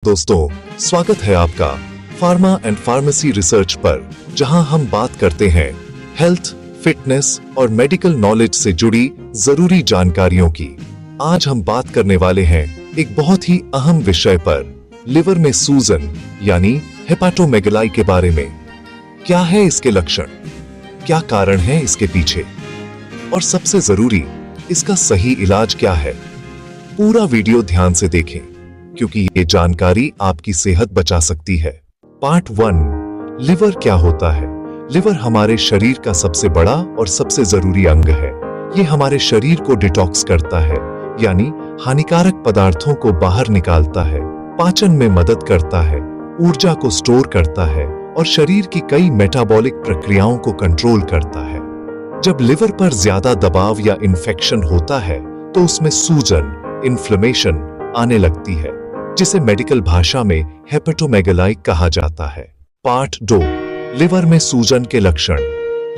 दोस्तों, स्वागत है आपका फार्मा एंड फार्मेसी रिसर्च पर, जहां हम बात करते हैं हेल्थ, फिटनेस और मेडिकल नॉलेज से जुड़ी जरूरी जानकारियों की। आज हम बात करने वाले हैं एक बहुत ही अहम विषय पर, लिवर में सूजन यानी हेपाटोमेगलाई के बारे में। क्या है इसके लक्षण, क्या कारण है इसके पीछे, और सबसे जरूरी, इसका सही इलाज क्या है। पूरा वीडियो ध्यान से देखें, क्योंकि ये जानकारी आपकी सेहत बचा सकती है। पार्ट 1, लिवर क्या होता है। लिवर हमारे शरीर का सबसे बड़ा और सबसे जरूरी अंग है। ये हमारे शरीर को डिटॉक्स करता है, यानी हानिकारक पदार्थों को बाहर निकालता है, पाचन में मदद करता है, ऊर्जा को स्टोर करता है और शरीर की कई मेटाबॉलिक प्रक्रियाओं को कंट्रोल करता है। जब लिवर पर ज्यादा दबाव या इन्फेक्शन होता है तो उसमें सूजन, इन्फ्लेमेशन आने लगती है, जिसे मेडिकल भाषा में हेपेटोमेगलाई कहा जाता है। पार्ट 2, लिवर में सूजन के लक्षण।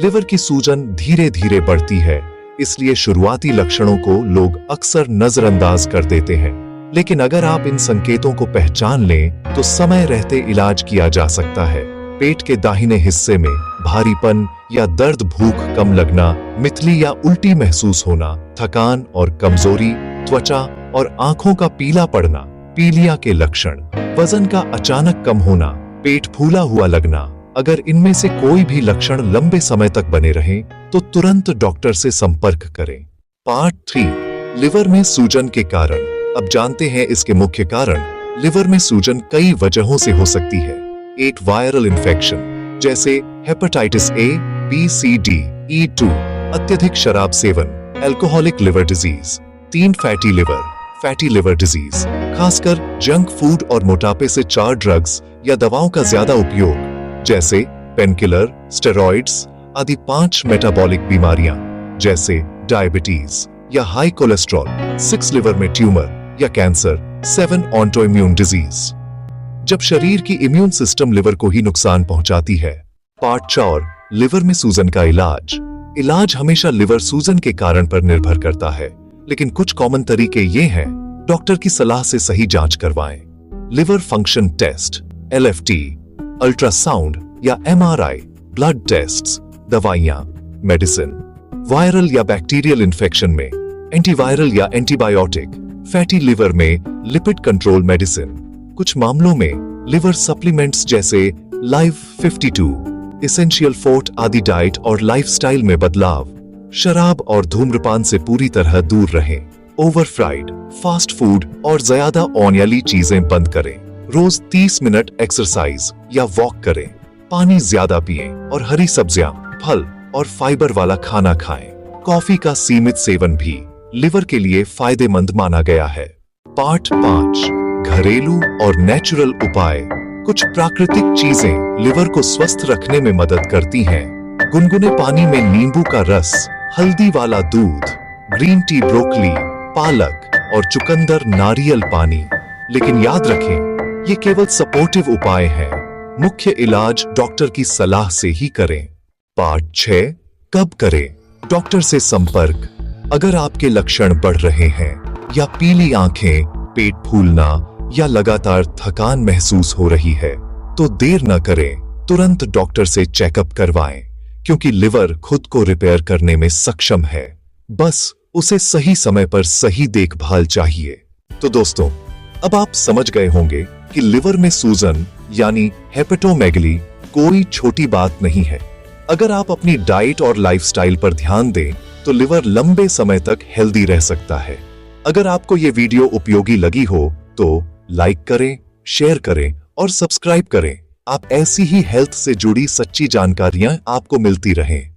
लिवर की सूजन धीरे धीरे बढ़ती है, इसलिए शुरुआती लक्षणों को लोग अक्सर नजरअंदाज कर देते हैं। लेकिन अगर आप इन संकेतों को पहचान लें तो समय रहते इलाज किया जा सकता है। पेट के दाहिने हिस्से में भारीपन या दर्द, भूख कम लगना, मितली या उल्टी महसूस होना, थकान और कमजोरी, त्वचा और आंखों का पीला पड़ना, पीलिया के लक्षण, वजन का अचानक कम होना, पेट फूला हुआ लगना। अगर इनमें से कोई भी लक्षण लंबे समय तक बने रहें तो तुरंत डॉक्टर से संपर्क करें। पार्ट 3, लिवर में सूजन के कारण। अब जानते हैं इसके मुख्य कारण। लिवर में सूजन कई वजहों से हो सकती है। एक वायरल इन्फेक्शन जैसे hepatitis A, B, C, D, E2, अत्यधिक शराब सेवन, alcoholic liver disease. 3, fatty liver disease, खासकर जंक फूड और मोटापे से। 4, ड्रग्स या दवाओं का ज्यादा उपयोग जैसे पेनकिलर, स्टेरॉइड्स आदि। 5, मेटाबॉलिक बीमारियां जैसे डायबिटीज या हाई कोलेस्ट्रॉल। 6, लिवर में ट्यूमर या कैंसर। 7, ऑटोइम्यून डिजीज, जब शरीर की इम्यून सिस्टम लिवर को ही नुकसान पहुंचाती है। पार्ट 4, लिवर में सूजन का इलाज। इलाज हमेशा लिवर सूजन के कारण पर निर्भर करता है, लेकिन कुछ कॉमन तरीके ये हैं। डॉक्टर की सलाह से सही जांच करवाएं। Liver function test, LFT, ultrasound या MRI, ब्लड टेस्ट्स, दवाइयां, मेडिसिन। वायरल या बैक्टीरियल इन्फेक्शन में एंटीवायरल या एंटीबायोटिक। फैटी लिवर में लिपिड कंट्रोल मेडिसिन। कुछ मामलों में लिवर सप्लीमेंट्स जैसे लाइव 52, एसेंशियल फोर्ट आदि। डाइट और लाइफस्टाइल में बदलाव। शराब और धूम्रपान से पूरी तरह दूर रहें। ओवर फ्राइड, फास्ट फूड और ज्यादा ऑयली चीजें बंद करें। रोज 30 मिनट एक्सरसाइज या वॉक करें। पानी ज्यादा पिएं और हरी सब्जियां, फल और फाइबर वाला खाना खाएं। कॉफी का सीमित सेवन भी लिवर के लिए फायदेमंद माना गया है। पार्ट 5, घरेलू और नेचुरल उपाय। कुछ प्राकृतिक चीजें लिवर को स्वस्थ रखने में मदद करती हैं। गुनगुने पानी में नींबू का रस, हल्दी वाला दूध, ग्रीन टी, ब्रोकली, पालक और चुकंदर, नारियल पानी। लेकिन याद रखें, ये केवल सपोर्टिव उपाय हैं। मुख्य इलाज डॉक्टर की सलाह से ही करें। पार्ट 6, कब करें डॉक्टर से संपर्क। अगर आपके लक्षण बढ़ रहे हैं या पीली आंखें, पेट फूलना या लगातार थकान महसूस हो रही है तो देर न करें, तुरंत डॉक्टर से चेकअप करवाएं, क्योंकि लिवर खुद को रिपेयर करने में सक्षम है। बस उसे सही समय पर सही देखभाल चाहिए। तो दोस्तों, अब आप समझ गए होंगे कि लिवर में सूजन यानी हेपेटोमेगली कोई छोटी बात नहीं है। अगर आप अपनी डाइट और लाइफस्टाइल पर ध्यान दें तो लिवर लंबे समय तक हेल्दी रह सकता है। अगर आपको ये वीडियो उपयोगी लगी हो तो लाइक करें, शेयर करें और सब्सक्राइब करें। आप ऐसी ही हेल्थ से जुड़ी सच्ची जानकारियां आपको मिलती रहें।